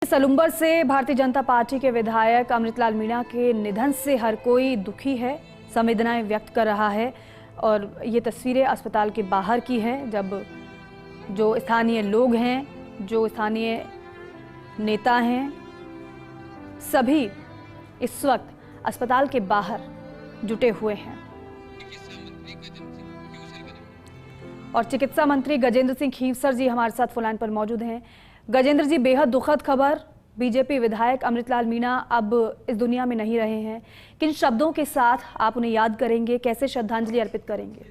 सलूम्बर से भारतीय जनता पार्टी के विधायक अमृतलाल मीणा के निधन से हर कोई दुखी है, संवेदनाएं व्यक्त कर रहा है। और ये तस्वीरें अस्पताल के बाहर की हैं, जब जो स्थानीय लोग हैं, जो स्थानीय नेता हैं, सभी इस वक्त अस्पताल के बाहर जुटे हुए हैं। और चिकित्सा मंत्री गजेंद्र सिंह खीवसर जी हमारे साथ फोन लाइन पर मौजूद हैं। गजेंद्र जी, बेहद दुखद खबर, बीजेपी विधायक अमृतलाल मीणा अब इस दुनिया में नहीं रहे हैं। किन शब्दों के साथ आप उन्हें याद करेंगे, कैसे श्रद्धांजलि अर्पित करेंगे?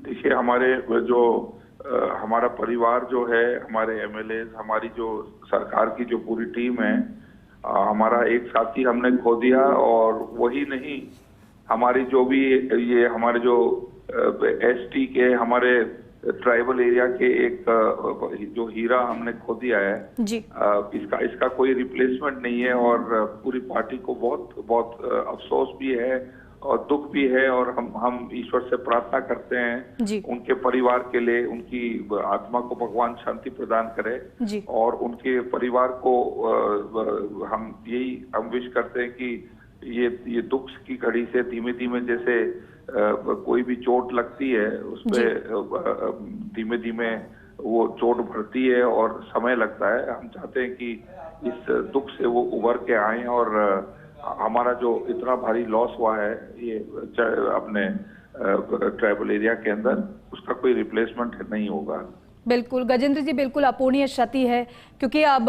देखिए, हमारा परिवार जो है, हमारे एमएलए, हमारी जो सरकार की जो पूरी टीम है, हमारा एक साथी हमने खो दिया। और वही नहीं, हमारी जो भी ये हमारे जो एसटी के हमारे ट्राइबल एरिया के एक जो हीरा हमने खो दिया है जी। इसका कोई रिप्लेसमेंट नहीं है। और पूरी पार्टी को बहुत अफसोस भी है और दुख भी है। और हम ईश्वर से प्रार्थना करते हैं जी। उनके परिवार के लिए, उनकी आत्मा को भगवान शांति प्रदान करे जी। और उनके परिवार को हम विश करते हैं कि ये दुख की घड़ी से धीमे धीमे, जैसे कोई भी चोट लगती है उसपे धीमे धीमे वो चोट भरती है और समय लगता है। हम चाहते हैं कि इस दुख से वो उभर के आए और हमारा जो इतना भारी लॉस हुआ है ये अपने ट्राइबल एरिया के अंदर, उसका कोई रिप्लेसमेंट नहीं होगा। बिल्कुल गजेंद्र जी, बिल्कुल अपूर्णीय क्षति है, क्योंकि अब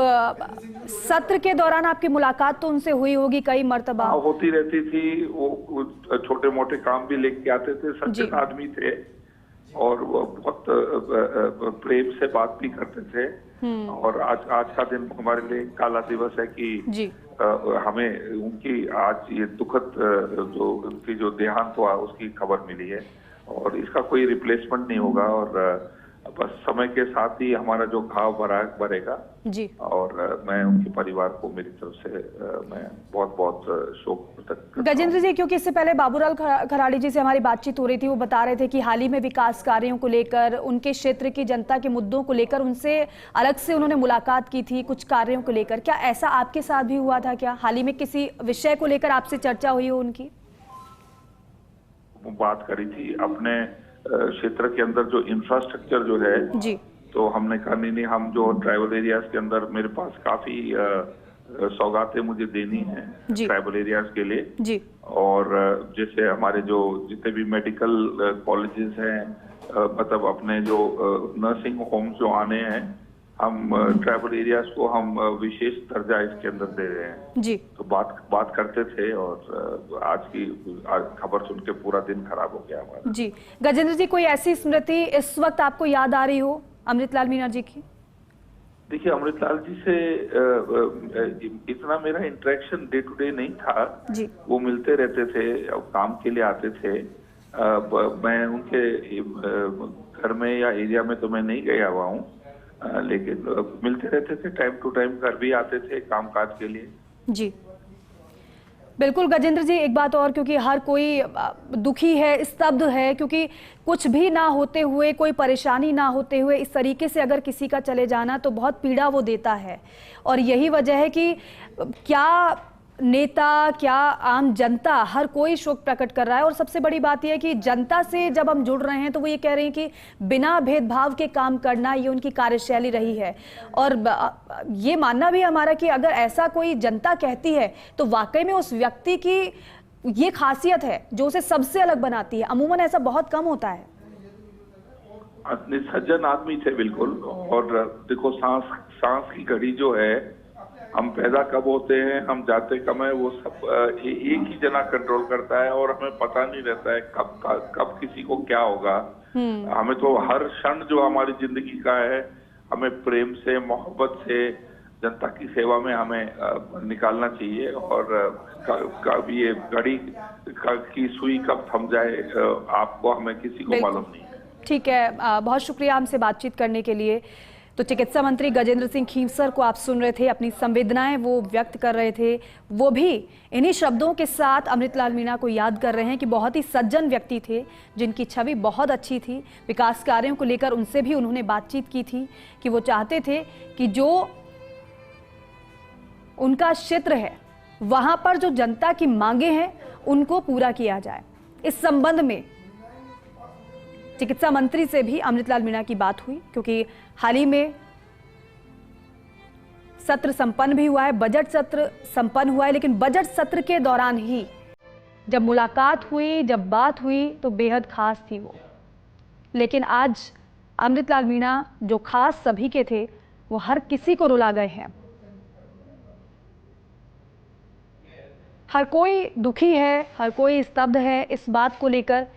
सत्र के दौरान आपकी मुलाकात तो उनसे हुई होगी कई मर्तबा। होती रहती थी। वो छोटे मोटे काम भी लेके आते थे, सच्चे आदमी थे और वो बहुत प्रेम से बात भी करते थे। और आज का दिन हमारे लिए काला दिवस है कि हमें उनकी आज ये दुखद उनकी जो देहांत हुआ उसकी खबर मिली है और इसका कोई रिप्लेसमेंट नहीं होगा। और बस समय के साथ ही हमारा जो घाव भरेगा जी। और मैं उनके परिवार को मेरी तरफ से मैं बहुत शोक प्रकट। गजेंद्र जी, क्योंकि इससे पहले बाबूलाल खराड़ी जी से हमारी बातचीत हो रही थी, वो बता रहे थे कि हाल ही में विकास कार्यों को लेकर, उनके क्षेत्र की जनता के मुद्दों को लेकर उनसे अलग से उन्होंने मुलाकात की थी कुछ कार्यों को लेकर। क्या ऐसा आपके साथ भी हुआ था? क्या हाल ही में किसी विषय को लेकर आपसे चर्चा हुई हो उनकी? बात करी थी अपने क्षेत्र के अंदर जो इंफ्रास्ट्रक्चर जो है जी। तो हमने कहा नहीं, हम जो ट्राइबल एरियाज के अंदर मेरे पास काफी सौगातें मुझे देनी है ट्राइबल एरियाज के लिए जी। और जैसे हमारे जो जितने भी मेडिकल कॉलेजेस हैं, मतलब अपने जो नर्सिंग होम्स जो आने हैं, हम ट्राइबल एरियाज को हम विशेष दर्जा इसके अंदर दे रहे हैं जी। तो बात करते थे और आज खबर सुन के पूरा दिन खराब हो गया हमारा जी। गजेंद्र जी, कोई ऐसी स्मृति इस वक्त आपको याद आ रही हो अमृतलाल मीणा जी की? देखिए, अमृतलाल जी से इतना मेरा इंटरेक्शन डे टू डे नहीं था जी। वो मिलते रहते थे, काम के लिए आते थे। मैं उनके घर में या एरिया में तो मैं नहीं गया हुआ हूँ, लेकिन मिलते रहते थे, टाइम टू टाइम घर भी आते थे कामकाज के लिए जी। बिल्कुल गजेंद्र जी, एक बात और, क्योंकि हर कोई दुखी है, स्तब्ध है, क्योंकि कुछ भी ना होते हुए, कोई परेशानी ना होते हुए इस तरीके से अगर किसी का चले जाना तो बहुत पीड़ा वो देता है। और यही वजह है कि क्या नेता, क्या आम जनता, हर कोई शोक प्रकट कर रहा है। और सबसे बड़ी बात यह है कि जनता से जब हम जुड़ रहे हैं तो वो ये कह रहे हैं कि बिना भेदभाव के काम करना ये उनकी कार्यशैली रही है। और ये मानना भी हमारा कि अगर ऐसा कोई जनता कहती है तो वाकई में उस व्यक्ति की ये खासियत है जो उसे सबसे अलग बनाती है। अमूमन ऐसा बहुत कम होता है। सज्जन आदमी थे बिल्कुल। और देखो, सांस की घड़ी जो है, हम पैदा कब होते हैं, हम जाते कब है, वो सब एक ही जना कंट्रोल करता है और हमें पता नहीं रहता है कब किसी को क्या होगा। हमें तो हर क्षण जो हमारी जिंदगी का है, हमें प्रेम से, मोहब्बत से, जनता की सेवा में हमें निकालना चाहिए। और कब ये घड़ी की सुई कब थम जाए आपको, हमें किसी को मालूम नहीं है। ठीक है, बहुत शुक्रिया हमसे बातचीत करने के लिए। तो चिकित्सा मंत्री गजेंद्र सिंह खीवसर को आप सुन रहे थे, अपनी संवेदनाएं वो व्यक्त कर रहे थे। वो भी इन्हीं शब्दों के साथ अमृतलाल मीणा को याद कर रहे हैं कि बहुत ही सज्जन व्यक्ति थे, जिनकी छवि बहुत अच्छी थी। विकास कार्यों को लेकर उनसे भी उन्होंने बातचीत की थी कि वो चाहते थे कि जो उनका क्षेत्र है, वहां पर जो जनता की मांगे हैं उनको पूरा किया जाए। इस संबंध में चिकित्सा मंत्री से भी अमृतलाल मीणा की बात हुई, क्योंकि हाल ही में सत्र संपन्न भी हुआ है, बजट सत्र संपन्न हुआ है, लेकिन बजट सत्र के दौरान ही जब मुलाकात हुई, जब बात हुई तो बेहद खास थी वो। लेकिन आज अमृतलाल मीणा जो खास सभी के थे वो हर किसी को रुला गए हैं। हर कोई दुखी है, हर कोई स्तब्ध है इस बात को लेकर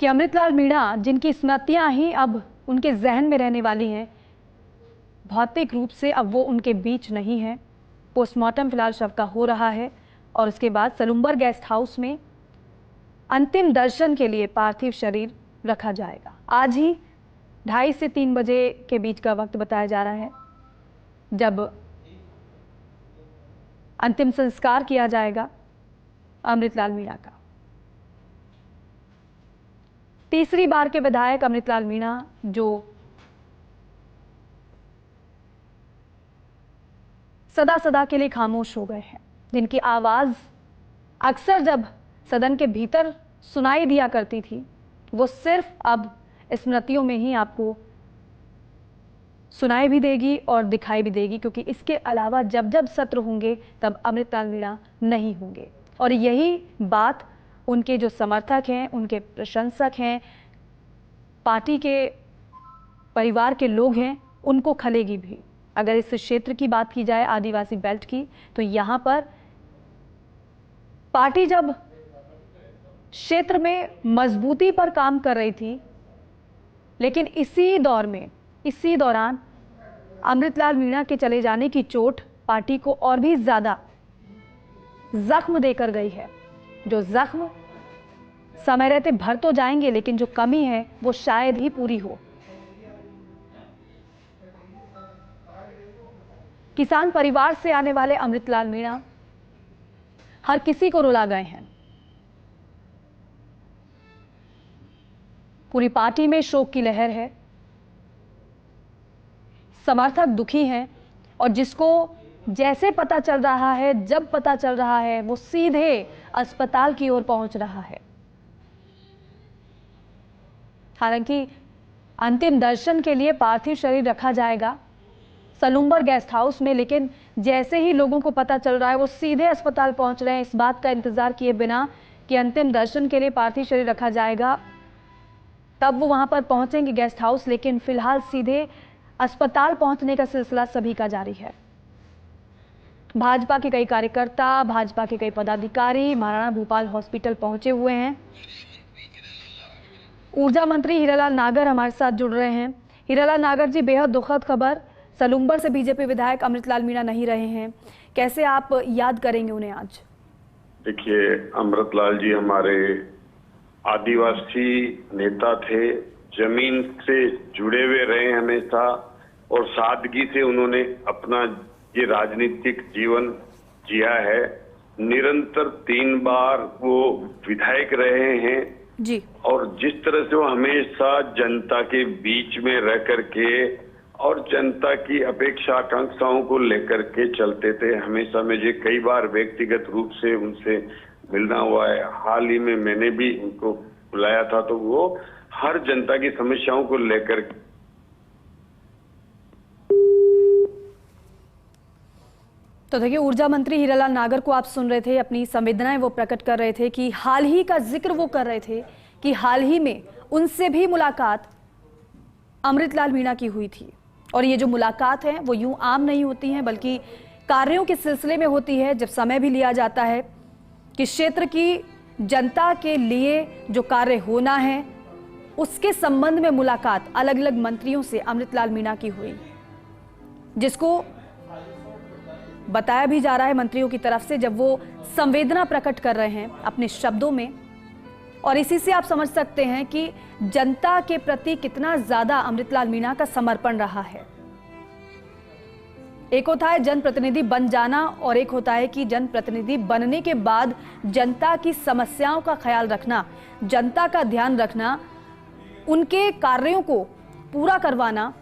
कि अमृतलाल मीणा, जिनकी स्मृतियां ही अब उनके जहन में रहने वाली हैं, भौतिक रूप से अब वो उनके बीच नहीं है। पोस्टमार्टम फिलहाल शव का हो रहा है और उसके बाद सलूम्बर गेस्ट हाउस में अंतिम दर्शन के लिए पार्थिव शरीर रखा जाएगा। आज ही 2:30 से 3 बजे के बीच का वक्त बताया जा रहा है जब अंतिम संस्कार किया जाएगा अमृतलाल मीणा का। तीसरी बार के विधायक अमृतलाल मीणा, जो सदा सदा के लिए खामोश हो गए हैं, जिनकी आवाज अक्सर जब सदन के भीतर सुनाई दिया करती थी, वो सिर्फ अब स्मृतियों में ही आपको सुनाई भी देगी और दिखाई भी देगी, क्योंकि इसके अलावा जब जब सत्र होंगे तब अमृतलाल मीणा नहीं होंगे। और यही बात उनके जो समर्थक हैं, उनके प्रशंसक हैं, पार्टी के परिवार के लोग हैं, उनको खलेगी भी। अगर इस क्षेत्र की बात की जाए, आदिवासी बेल्ट की, तो यहाँ पर पार्टी जब क्षेत्र में मजबूती पर काम कर रही थी, लेकिन इसी दौरान अमृतलाल मीणा के चले जाने की चोट पार्टी को और भी ज्यादा जख्म देकर गई है। जो जख्म समय रहते भर तो जाएंगे, लेकिन जो कमी है वो शायद ही पूरी हो। किसान परिवार से आने वाले अमृतलाल मीणा हर किसी को रुला गए हैं। पूरी पार्टी में शोक की लहर है, समर्थक दुखी हैं, और जिसको जैसे पता चल रहा है, जब पता चल रहा है, वो सीधे अस्पताल की ओर पहुंच रहा है। हालांकि अंतिम दर्शन के लिए पार्थिव शरीर रखा जाएगा सलूम्बर गेस्ट हाउस में, लेकिन जैसे ही लोगों को पता चल रहा है वो सीधे अस्पताल पहुंच रहे हैं, इस बात का इंतजार किए बिना कि अंतिम दर्शन के लिए पार्थिव शरीर रखा जाएगा, तब वो वहां पर पहुंचेंगे गेस्ट हाउस। लेकिन फिलहाल सीधे अस्पताल पहुंचने का सिलसिला सभी का जारी है। भाजपा के कई कार्यकर्ता, भाजपा के कई पदाधिकारी महाराणा भूपाल हॉस्पिटल पहुंचे हुए हैं। ऊर्जा मंत्री हीरालाल नागर हमारे साथ जुड़ रहे हैं। हीरालाल नागर जी, बेहद दुखद खबर, सलूम्बर से बीजेपी विधायक अमृतलाल मीणा नहीं रहे हैं, कैसे आप याद करेंगे उन्हें आज? देखिए, अमृतलाल जी हमारे आदिवासी नेता थे, जमीन से जुड़े हुए रहे हमेशा, और सादगी से उन्होंने अपना ये राजनीतिक जीवन जिया है। निरंतर 3 बार वो विधायक रहे हैं जी, और जिस तरह से वो हमेशा जनता के बीच में रह करके और जनता की अपेक्षा आकांक्षाओं को लेकर के चलते थे। हमेशा मुझे कई बार व्यक्तिगत रूप से उनसे मिलना हुआ है। हाल ही में मैंने भी उनको बुलाया था, तो वो हर जनता की समस्याओं को लेकर। तो देखिए, ऊर्जा मंत्री हीरालाल नागर को आप सुन रहे थे, अपनी संवेदनाएं वो प्रकट कर रहे थे कि हाल ही का जिक्र वो कर रहे थे कि हाल ही में उनसे भी मुलाकात अमृतलाल मीणा की हुई थी। और ये जो मुलाकात है वो यूं आम नहीं होती है, बल्कि कार्यों के सिलसिले में होती है, जब समय भी लिया जाता है कि क्षेत्र की जनता के लिए जो कार्य होना है उसके संबंध में मुलाकात अलग अलग मंत्रियों से अमृतलाल मीणा की हुई, जिसको बताया भी जा रहा है मंत्रियों की तरफ से, जब वो संवेदना प्रकट कर रहे हैं अपने शब्दों में। और इसी से आप समझ सकते हैं कि जनता के प्रति कितना ज्यादा अमृतलाल मीणा का समर्पण रहा है। एक होता है जनप्रतिनिधि बन जाना, और एक होता है कि जनप्रतिनिधि बनने के बाद जनता की समस्याओं का ख्याल रखना, जनता का ध्यान रखना, उनके कार्यों को पूरा करवाना,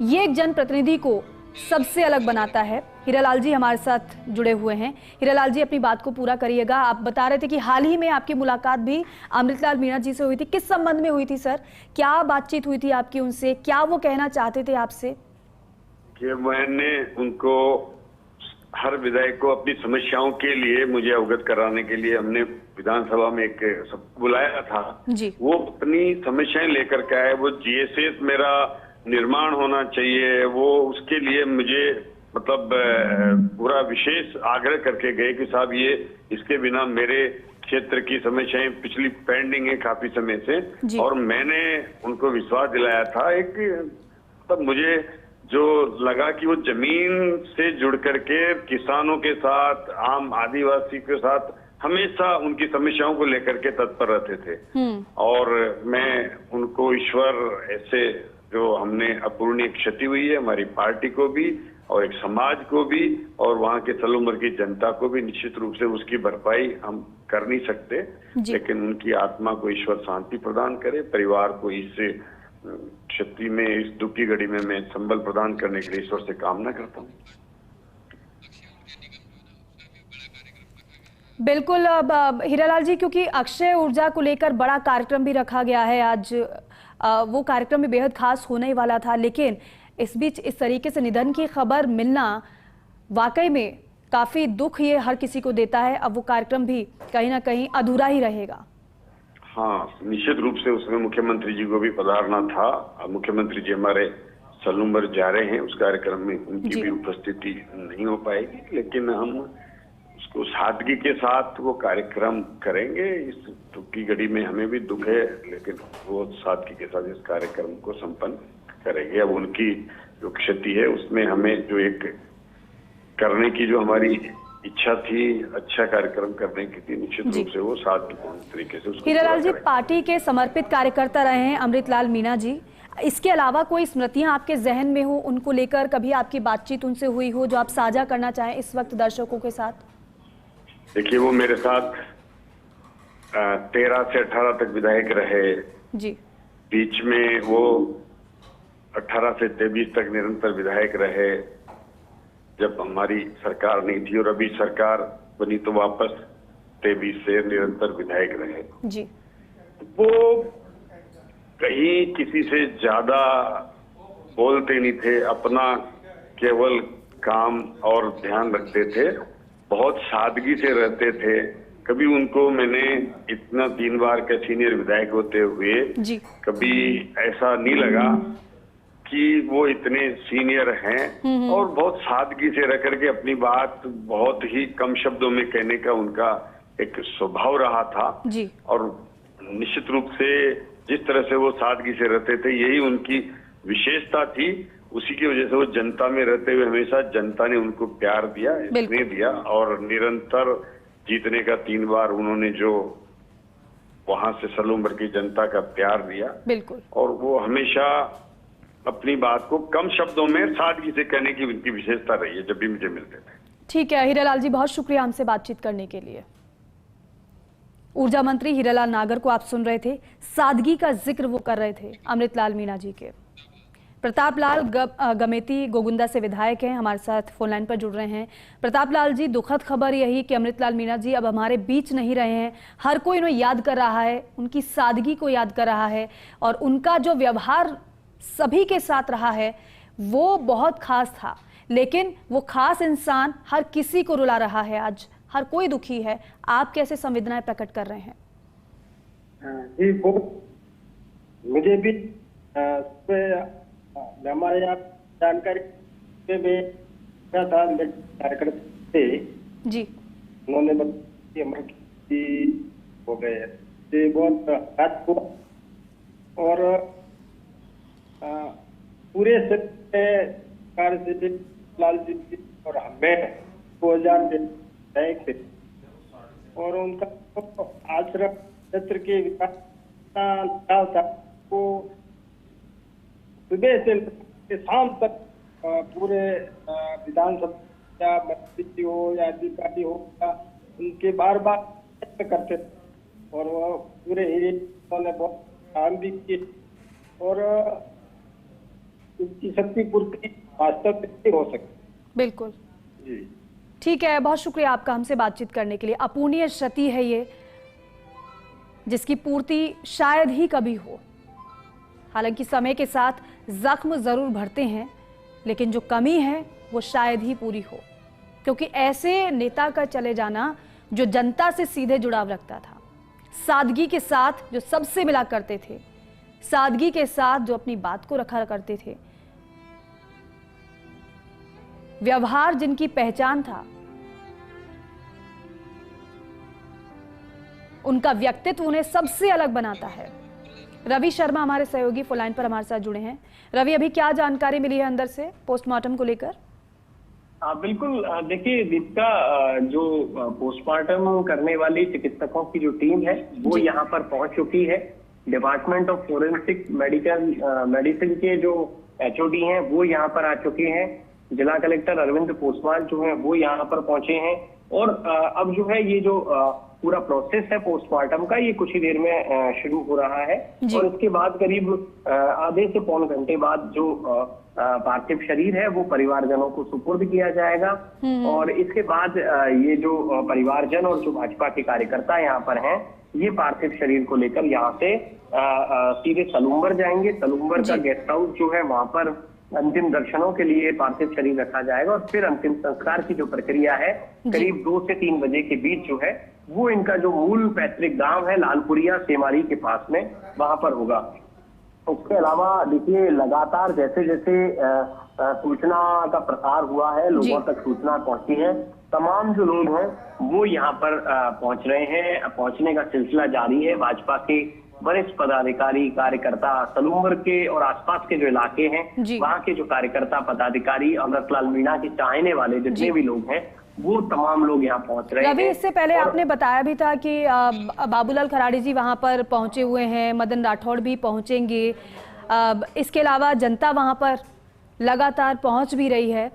ये एक जनप्रतिनिधि को सबसे अलग बनाता है। हीरालाल जी हमारे साथ जुड़े हुए हैं। हीरालाल जी, अपनी बात को पूरा करिएगा। आप बता रहे थे कि हाल ही में आपकी मुलाकात भी अमृतलाल मीणा जी से हुई थी। किस संबंध में हुई थी सर? क्या बातचीत हुई थी आपकी उनसे? क्या वो कहना चाहते थे आपसे? कि मैंने उनको, हर विधायक को अपनी समस्याओं के लिए मुझे अवगत कराने के लिए हमने विधानसभा में एक बुलाया था जी। वो अपनी समस्याएं लेकर के आए। वो जीएसएस मेरा निर्माण होना चाहिए, वो उसके लिए मुझे मतलब पूरा विशेष आग्रह करके गए कि साहब ये इसके बिना मेरे क्षेत्र की समस्याएं पिछली पेंडिंग है काफी समय से। और मैंने उनको विश्वास दिलाया था एक, तब मुझे जो लगा कि वो जमीन से जुड़ करके किसानों के साथ, आम आदिवासी के साथ हमेशा उनकी समस्याओं को लेकर के तत्पर रहते थे। और मैं उनको ईश्वर ऐसे जो हमने अपूर्णीय क्षति हुई है हमारी पार्टी को भी और एक समाज को भी और वहाँ के सलूमर की जनता को भी, निश्चित रूप से उसकी भरपाई हम कर नहीं सकते, लेकिन उनकी आत्मा को ईश्वर शांति प्रदान करे, परिवार को इस क्षति में, इस दुख की घड़ी में मैं संबल प्रदान करने के लिए ईश्वर से कामना करता हूँ। बिल्कुल। अब हीरालाल जी, क्योंकि अक्षय ऊर्जा को लेकर बड़ा कार्यक्रम भी रखा गया है आज, वो कार्यक्रम भी बेहद खास होने ही वाला था, लेकिन इस बीच इस तरीके से निधन की खबर मिलना वाकई में काफी दुख ये हर किसी को देता है। अब वो कार्यक्रम भी कहीं ना कहीं अधूरा ही रहेगा। हाँ, निश्चित रूप से उसमें मुख्यमंत्री जी को भी पधारना था। मुख्यमंत्री जी हमारे सलूमर जा रहे हैं, उस कार्यक्रम में उनकी भी उपस्थिति नहीं हो पाएगी, लेकिन हम उसको सादगी के साथ वो कार्यक्रम करेंगे। इस दुख की घड़ी में हमें भी दुख है, लेकिन वो सादगी के साथ इस कार्यक्रम को संपन्न करेंगे। अब उनकी जो क्षति है उसमें हमें जो एक करने की जो हमारी इच्छा थी, अच्छा कार्यक्रम करने की थी, निश्चित रूप से वो सादगीपूर्ण तरीके से उसको। हीरालाल जी, पार्टी के समर्पित कार्यकर्ता रहे हैं अमृतलाल मीणा जी। इसके अलावा कोई स्मृतियां आपके जहन में हो, उनको लेकर कभी आपकी बातचीत उनसे हुई हो जो आप साझा करना चाहें इस वक्त दर्शकों के साथ? देखिए, वो मेरे साथ 13 से 18 तक विधायक रहे जी। बीच में वो 18 से 23 तक निरंतर विधायक रहे जब हमारी सरकार नहीं थी, और अभी सरकार बनी तो वापस 23 से निरंतर विधायक रहे जी। वो कहीं किसी से ज्यादा बोलते नहीं थे, अपना केवल काम और ध्यान रखते थे, बहुत सादगी से रहते थे। कभी उनको मैंने इतना 3 बार के सीनियर विधायक होते हुए जी। कभी ऐसा नहीं लगा कि वो इतने सीनियर हैं, और बहुत सादगी से रह करके अपनी बात बहुत ही कम शब्दों में कहने का उनका एक स्वभाव रहा था जी। और निश्चित रूप से जिस तरह से वो सादगी से रहते थे यही उनकी विशेषता थी। उसी की वजह से वो जनता में रहते हुए हमेशा जनता ने उनको प्यार दिया, स्नेह दिया, और निरंतर जीतने का 3 बार उन्होंने जो वहां से सलूमर की जनता का प्यार दिया। बिल्कुल। और वो हमेशा अपनी बात को कम शब्दों में सादगी से कहने की उनकी विशेषता रही है जब भी मुझे मिलते थे। ठीक है हीरालाल जी, बहुत शुक्रिया हमसे बातचीत करने के लिए। ऊर्जा मंत्री हीरालाल नागर को आप सुन रहे थे, सादगी का जिक्र वो कर रहे थे अमृतलाल मीणा जी के। प्रताप लाल गमेती गोगुंदा से विधायक हैं, हमारे साथ फोन लाइन पर जुड़ रहे हैं। प्रताप लाल जी, दुखद खबर यही कि अमृतलाल मीणा जी अब हमारे बीच नहीं रहे हैं। हर कोई उन्हें याद कर रहा है, उनकी सादगी को याद कर रहा है, और उनका जो व्यवहार सभी के साथ रहा है वो बहुत खास था। लेकिन वो खास इंसान हर किसी को रुला रहा है, आज हर कोई दुखी है। आप कैसे संवेदनाएं प्रकट कर रहे हैं? जी, वो मुझे भी हमारे यहाँ जानकारी में था, कार्यकर्ता थे जी, उन्होंने बताया हो गए, बहुत हाथ हुआ और पूरे कार्य से लाल जी और हमें 2000 थे, और उनका आश्रम क्षेत्र के विकास था वो सुबह से शाम तक पूरे विधानसभा मंत्री हो या अधिकारी हो उनके बार करते थे, और वो पूरे एरिया ने बहुत काम भी किए। और इसकी शक्ति पूर्ति वास्तव में नहीं हो सकती। बिल्कुल जी ठीक है, बहुत शुक्रिया आपका हमसे बातचीत करने के लिए। अपूर्णीय क्षति है ये, जिसकी पूर्ति शायद ही कभी हो। हालांकि समय के साथ जख्म जरूर भरते हैं, लेकिन जो कमी है वो शायद ही पूरी हो, क्योंकि ऐसे नेता का चले जाना जो जनता से सीधे जुड़ाव रखता था, सादगी के साथ जो सबसे मिला करते थे, सादगी के साथ जो अपनी बात को रखा करते थे, व्यवहार जिनकी पहचान था, उनका व्यक्तित्व उन्हें सबसे अलग बनाता है। रवि शर्मा हमारे सहयोगी फोन लाइन पर हमारे साथ जुड़े हैं। रवि, अभी क्या जानकारी मिली है अंदर से पोस्टमार्टम को लेकर? बिल्कुल, देखिए दीपिका, जो पोस्टमार्टम करने वाली चिकित्सकों की जो टीम है वो यहाँ पर पहुंच चुकी है। डिपार्टमेंट ऑफ फोरेंसिक मेडिसिन के जो HOD हैं वो यहाँ पर आ चुके हैं। जिला कलेक्टर अरविंद पोस्टवाल जो है वो यहाँ पर पहुंचे हैं, और अब जो है ये जो पूरा प्रोसेस है पोस्टमार्टम का, ये कुछ ही देर में शुरू हो रहा है। और इसके बाद करीब आधे से पौन घंटे बाद जो पार्थिव शरीर है वो परिवारजनों को सुपुर्द किया जाएगा। और इसके बाद ये जो परिवारजन और जो भाजपा के कार्यकर्ता यहाँ पर हैं, ये पार्थिव शरीर को लेकर यहाँ से सीधे सलूम्बर जाएंगे। सलूम्बर का गेस्ट हाउस जो है वहां पर अंतिम दर्शनों के लिए पार्थिव शरीर रखा जाएगा, और फिर अंतिम संस्कार की जो प्रक्रिया है करीब 2 से 3 बजे के बीच जो है वो इनका जो मूल पैतृक गांव है लालपुरिया सेमारी के पास में, वहां पर होगा। उसके अलावा देखिए, लगातार जैसे जैसे सूचना का प्रसार हुआ है, लोगों तक सूचना पहुंची है, तमाम जो लोग हैं वो यहाँ पर पहुंच रहे हैं। पहुंचने का सिलसिला जारी है। भाजपा के वरिष्ठ पदाधिकारी, कार्यकर्ता, सलूम्बर के और आसपास के जो इलाके हैं वहाँ के जो कार्यकर्ता, पदाधिकारी, अमृतलाल मीणा के चाहने वाले जितने भी लोग हैं वो तमाम लोग यहाँ पहुंच रहे हैं। रवि, इससे पहले आपने बताया भी था कि बाबूलाल खराड़ी जी वहां पर पहुंचे हुए हैं, मदन राठौड़ भी पहुंचेंगे। इसके अलावा जनता वहां पर लगातार पहुंच भी रही है।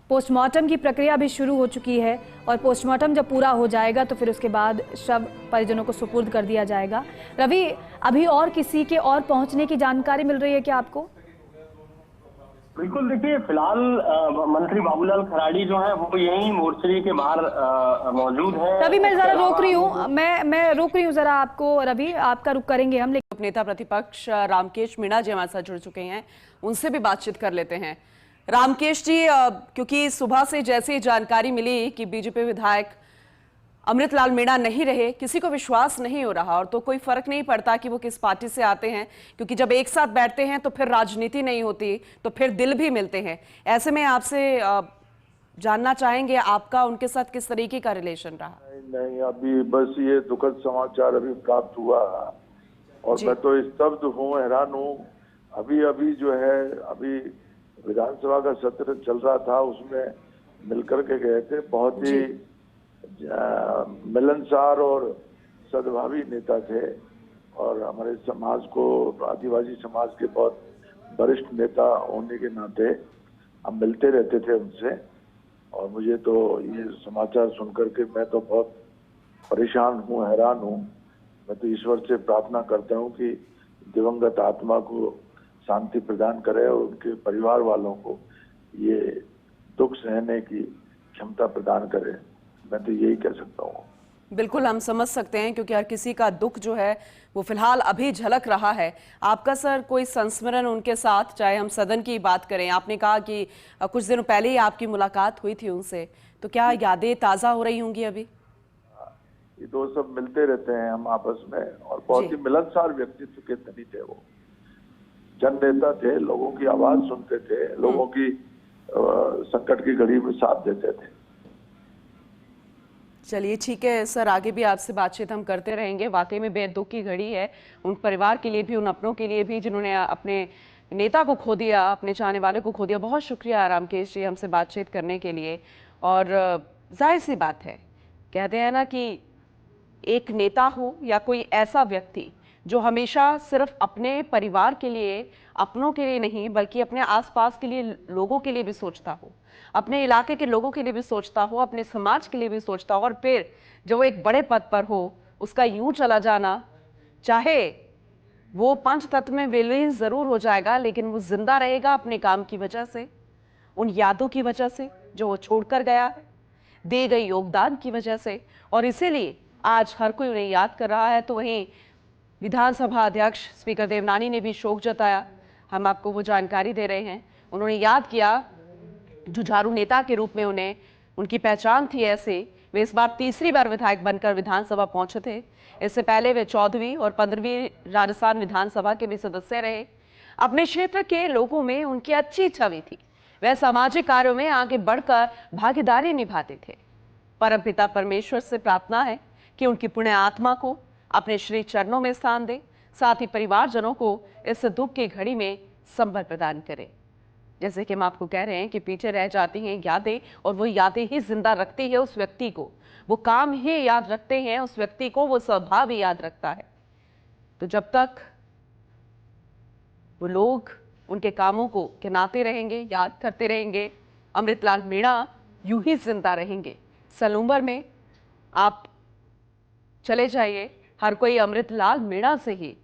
पोस्टमार्टम की प्रक्रिया भी शुरू हो चुकी है, और पोस्टमार्टम जब पूरा हो जाएगा तो फिर उसके बाद शव परिजनों को सुपुर्द कर दिया जाएगा। रवि, अभी और किसी के और पहुंचने की जानकारी मिल रही है क्या आपको? बिल्कुल, देखिए फिलहाल मंत्री बाबूलाल खराड़ी जो है वो यहीं मोर्चरी के बाहर मौजूद है। रवि, मैं जरा रोक रही हूँ, मैं रोक रही हूँ जरा आपको। रवि, आपका रुख करेंगे हम, लेकिन नेता प्रतिपक्ष रामकेश मीणा जी हमारे साथ जुड़ चुके हैं, उनसे भी बातचीत कर लेते हैं। रामकेश जी, क्योंकि सुबह से जैसे जानकारी मिली कि बीजेपी विधायक अमृतलाल मीणा नहीं रहे, किसी को विश्वास नहीं हो रहा, और तो कोई फर्क नहीं पड़ता कि वो किस पार्टी से आते हैं, क्योंकि जब एक साथ बैठते हैं तो फिर राजनीति नहीं होती, तो फिर दिल भी मिलते हैं। ऐसे में आपसे जानना चाहेंगे आपका उनके साथ किस तरीके का रिलेशन रहा? नहीं, अभी बस ये दुखद समाचार अभी प्राप्त हुआ, और मैं तो स्तब्ध हूँ, हैरान हूँ। अभी जो है, अभी विधानसभा का सत्र चल रहा था, उसमें मिलकर के गए थे। बहुत ही मिलनसार और सद्भावी नेता थे, और हमारे समाज को, आदिवासी समाज के बहुत वरिष्ठ नेता होने के नाते हम मिलते रहते थे उनसे। और मुझे तो ये समाचार सुनकर के मैं तो बहुत परेशान हूँ, हैरान हूँ। मैं तो ईश्वर से प्रार्थना करता हूँ कि दिवंगत आत्मा को शांति प्रदान करे, और उनके परिवार वालों को ये दुख सहने की क्षमता प्रदान करे। मैं तो यही कह सकता हूँ। बिल्कुल, हम समझ सकते हैं, क्योंकि हर किसी का दुख जो है वो फिलहाल अभी झलक रहा है। आपका सर कोई संस्मरण उनके साथ, चाहे हम सदन की बात करें, आपने कहा कि कुछ दिनों पहले ही आपकी मुलाकात हुई थी उनसे, तो क्या यादें ताज़ा हो रही होंगी अभी? ये दो सब मिलते रहते हैं हम आपस में, और बहुत ही मिलनसार व्यक्तित्व के धनी थे वो। जन नेता थे, लोगों की आवाज सुनते थे, लोगों की संकट की घड़ी में साथ देते थे। चलिए ठीक है सर, आगे भी आपसे बातचीत हम करते रहेंगे। वाकई में बेहद दुख की घड़ी है उन परिवार के लिए भी, उन अपनों के लिए भी जिन्होंने अपने नेता को खो दिया, अपने चाहने वाले को खो दिया। बहुत शुक्रिया रामकेश जी हमसे बातचीत करने के लिए। और जाहिर सी बात है, कहते हैं ना कि एक नेता हो या कोई ऐसा व्यक्ति जो हमेशा सिर्फ अपने परिवार के लिए, अपनों के लिए नहीं, बल्कि अपने आसपास के लिए, लोगों के लिए भी सोचता हो, अपने इलाके के लोगों के लिए भी सोचता हो, अपने समाज के लिए भी सोचता हो, और फिर जो एक बड़े पद पर हो उसका यूं चला जाना, चाहे वो पंच तत्व में विलीन जरूर हो जाएगा, लेकिन वो जिंदा रहेगा अपने काम की वजह से, उन यादों की वजह से जो वो छोड़कर गया है, दे गए योगदान की वजह से। और इसीलिए आज हर कोई उन्हें याद कर रहा है। तो वहीं विधानसभा अध्यक्ष स्पीकर देवनानी ने भी शोक जताया। हम आपको वो जानकारी दे रहे हैं। उन्होंने याद किया जुझारू नेता के रूप में उन्हें उनकी पहचान थी ऐसे। वे इस बार तीसरी बार विधायक बनकर विधानसभा पहुंचे थे। इससे पहले वे 14वीं और 15वीं राजस्थान विधानसभा के भी सदस्य रहे। अपने क्षेत्र के लोगों में उनकी अच्छी छवि थी। वह सामाजिक कार्यों में आगे बढ़कर भागीदारी निभाते थे। परमपिता परमेश्वर से प्रार्थना है कि उनकी पुण्य आत्मा को अपने श्री चरणों में स्थान दे, साथ ही परिवारजनों को इस दुख की घड़ी में संबल प्रदान करे। जैसे कि हम आपको कह रहे हैं कि पीछे रह जाती हैं यादें, और वो यादें ही जिंदा रखती है उस व्यक्ति को, वो काम ही याद रखते हैं उस व्यक्ति को, वो स्वभाव ही याद रखता है। तो जब तक वो लोग उनके कामों को गिनाते रहेंगे, याद करते रहेंगे, अमृतलाल मीणा यूं ही जिंदा रहेंगे। सलूंबर में आप चले जाइए, हर कोई अमृतलाल मीणा से ही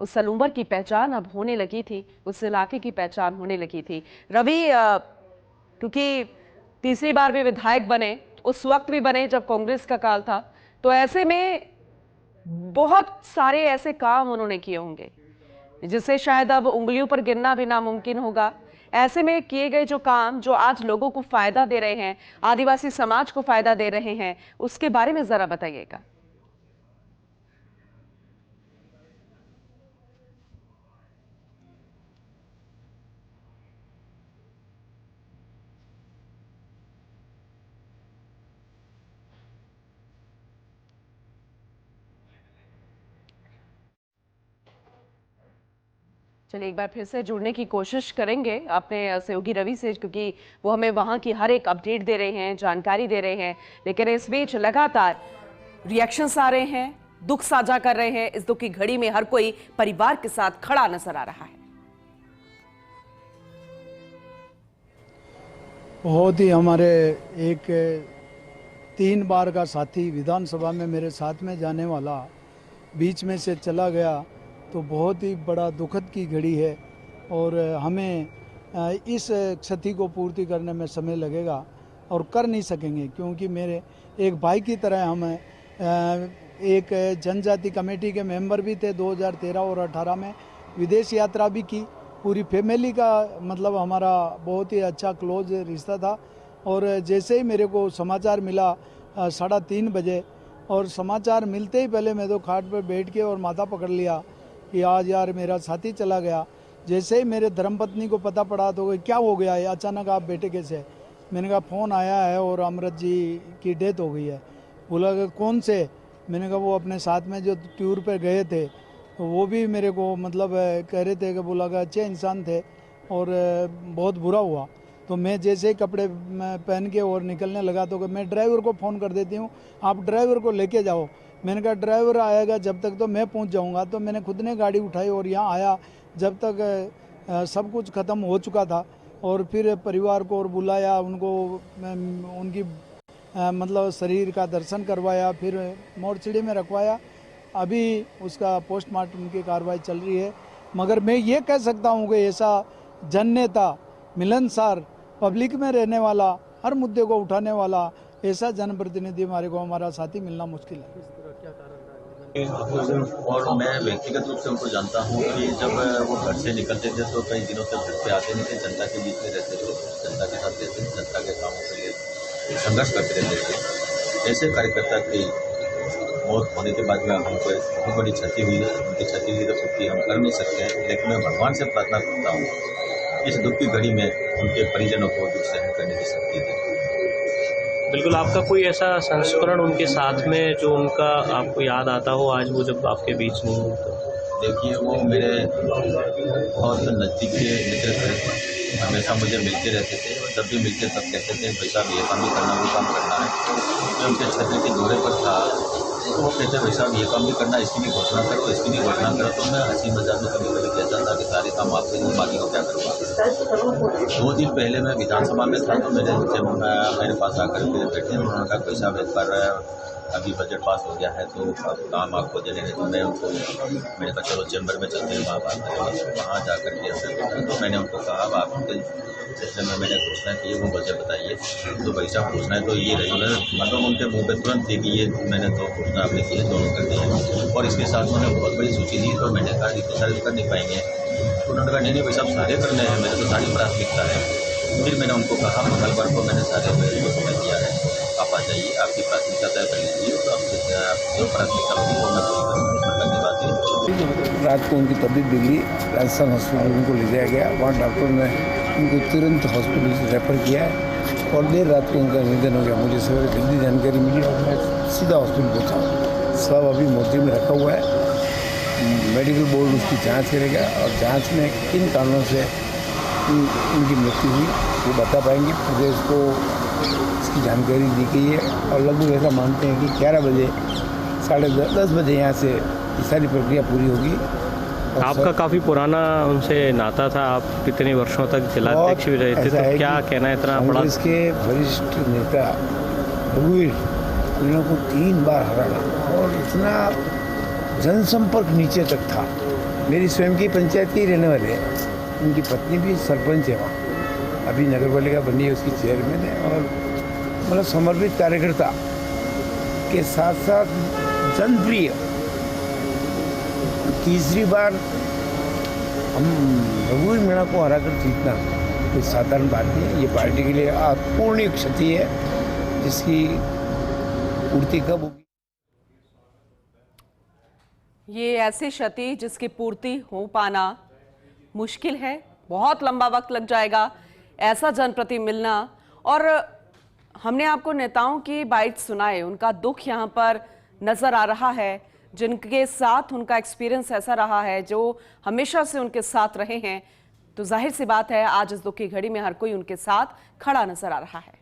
उस सलूंबर की पहचान अब होने लगी थी, उस इलाके की पहचान होने लगी थी। रवि, क्योंकि तीसरी बार भी विधायक बने, उस वक्त भी बने जब कांग्रेस का काल था, तो ऐसे में बहुत सारे ऐसे काम उन्होंने किए होंगे जिससे शायद अब उंगलियों पर गिनना भी नामुमकिन होगा। ऐसे में किए गए जो काम जो आज लोगों को फायदा दे रहे हैं, आदिवासी समाज को फायदा दे रहे हैं, उसके बारे में जरा बताइएगा। चलिए एक बार फिर से जुड़ने की कोशिश करेंगे अपने सहयोगी रवि से, क्योंकि वो हमें वहाँ की हर एक अपडेट दे रहे हैं, जानकारी दे रहे हैं। लेकिन इस बीच लगातार रिएक्शंस आ रहे हैं, दुख साझा कर रहे हैं। इस दुख की घड़ी में हर कोई परिवार के साथ खड़ा नजर आ रहा है। बहुत ही हमारे एक 3 बार का साथी विधानसभा में मेरे साथ में जाने वाला बीच में से चला गया, तो बहुत ही बड़ा दुखद की घड़ी है। और हमें इस क्षति को पूर्ति करने में समय लगेगा और कर नहीं सकेंगे, क्योंकि मेरे एक भाई की तरह हम एक जनजाति कमेटी के मेंबर भी थे। 2013 और 18 में विदेश यात्रा भी की। पूरी फैमिली का मतलब हमारा बहुत ही अच्छा क्लोज रिश्ता था। और जैसे ही मेरे को समाचार मिला 3:30 बजे, और समाचार मिलते ही पहले मैं तो खाट पर बैठ के और माथा पकड़ लिया कि आज यार मेरा साथी चला गया। जैसे ही मेरे धर्मपत्नी को पता पड़ा तो क्या हो गया है, अचानक आप बेटे कैसे? मैंने कहा फ़ोन आया है और अमृत जी की डेथ हो गई है। बोला कौन से? मैंने कहा वो अपने साथ में जो टूर पे गए थे, तो वो भी मेरे को मतलब कह रहे थे कि बोला कि अच्छे इंसान थे और बहुत बुरा हुआ। तो मैं जैसे ही कपड़े पहन के और निकलने लगा तो मैं ड्राइवर को फ़ोन कर देती हूँ, आप ड्राइवर को लेके जाओ। मैंने कहा ड्राइवर आएगा जब तक तो मैं पहुँच जाऊँगा। तो मैंने खुद ने गाड़ी उठाई और यहाँ आया जब तक सब कुछ ख़त्म हो चुका था। और फिर परिवार को और बुलाया, उनको उनकी मतलब शरीर का दर्शन करवाया, फिर मोर्चड़ी में रखवाया। अभी उसका पोस्टमार्टम की कार्रवाई चल रही है। मगर मैं ये कह सकता हूँ कि ऐसा जननेता, मिलनसार, पब्लिक में रहने वाला, हर मुद्दे को उठाने वाला ऐसा जनप्रतिनिधि हमारे को, हमारा साथी मिलना मुश्किल है। और मैं व्यक्तिगत रूप से उनको जानता हूँ कि जब वो घर से निकलते थे तो कई दिनों तक घर पे आते नहीं थे, जनता के बीच में रहते थे, जनता के साथ रहते थे, जनता के कामों के लिए संघर्ष करते रहते थे। ऐसे कार्यकर्ता की मौत होने के बाद में हमको बहुत बड़ी क्षति हुई है। उनकी क्षति की तो पूर्ति हम कर नहीं सकते हैं, लेकिन मैं भगवान से प्रार्थना करता हूँ इस दुख की घड़ी में उनके परिजनों को दुख सहन करने की शक्ति दे। बिल्कुल, आपका कोई ऐसा संस्मरण उनके साथ में जो उनका आपको याद आता हो आज वो जब आपके बीच नहीं हो? तो देखिए, वो मेरे बहुत नज़दीक के मित्र थे, हमेशा मुझे मिलते रहते थे और जब भी मिलते तब कहते थे भाई साहब ये काम भी करना, वो काम करना है। मैं उनके क्षेत्र के दौरे पर था तो वो कहते भाई साहब ये काम भी करना, इसकी भी घोषणा करो, इसकी भी घोषणा करो। तो मैं हंसी मजाक में कभी कभी कहता था कि सारे काम आपके लिए, बाकी को क्या करूँगा। 2 दिन पहले मैं विधानसभा में था तो मेरे पास आकर के बैठे, उन्होंने कहा भाई साहब एक बार अभी बजट पास हो गया है तो अब काम आपको देने हैं, तो मैंने कहा चलो चैम्बर में चलते हैं, वहाँ बात करेंगे। वहाँ जा करके हमने तो मैंने उनको कहा अब आपके सिस्टम में मैंने घोषणा की है वो मुझे बताइए, तो भाई साहब घोषणा है तो ये रेगुलर मतलब उनके मुँह पे तुरंत थी कि ये मैंने तो घोषणा आपने की है, दोनों कर दी है। और इसके साथ उन्होंने बहुत बड़ी सूची दी, तो मैंने कहा इतने सारे कर नहीं पाएंगे, तो उन्होंने कहा नहीं भाई साहब सारे करने हैं, मेरे तो सारी प्राथमिकता है। फिर मैंने उनको कहा मंगलवार को मैंने सारे को समय दिया है, आप आ जाइए, आपकी प्राथमिकता तय कर लीजिए, तो आप जो प्राथमिकता होगी वो मैं पूरी करूँगा। की बात है रात को उनकी तबीयत बिगड़ी, राजस्थान हॉस्पिटल उनको ले जाया गया, वहाँ डॉक्टर ने उनको तुरंत हॉस्पिटल से रेफर किया है और देर रात को उनका निधन हो गया। मुझे सवेरे जल्दी जानकारी मिली और मैं सीधा हॉस्पिटल पहुँचा। सब अभी मोर्चे में रखा हुआ है, मेडिकल बोर्ड उसकी जांच करेगा और जांच में किन कारणों से उनकी मृत्यु हुई वो बता पाएंगे। प्रदेश को इसकी जानकारी दी गई है और लगभग ऐसा मानते हैं कि 11 बजे 10:30 बजे यहाँ से ये सारी प्रक्रिया पूरी होगी। आपका काफ़ी पुराना उनसे नाता था, आप कितने वर्षों तक जिलाध्यक्ष भी रहे थे, तो क्या कहना है इतना बड़ा? कांग्रेस के वरिष्ठ नेता रघुवीर मीणा को 3 बार हराना और इतना जनसंपर्क नीचे तक था। मेरी स्वयं की पंचायत ही रहने वाले हैं, उनकी पत्नी भी सरपंच है वहाँ, अभी नगर पालिका बनी है, उसकी चेयरमैन है और मतलब समर्पित कार्यकर्ता के साथ साथ जनप्रिय। तीसरी बार हम रघुवीर मीणा को हराकर जीतना कोई साधारण बात नहीं है। ये पार्टी के लिए अपूर्णीय क्षति है जिसकी पूर्ति कब होगी? ये ऐसी क्षति जिसकी पूर्ति हो पाना मुश्किल है, बहुत लंबा वक्त लग जाएगा ऐसा जनप्रति मिलना। और हमने आपको नेताओं की बाइट सुनाए, उनका दुख यहाँ पर नजर आ रहा है, जिनके साथ उनका एक्सपीरियंस ऐसा रहा है, जो हमेशा से उनके साथ रहे हैं। तो जाहिर सी बात है आज इस दुख की घड़ी में हर कोई उनके साथ खड़ा नजर आ रहा है।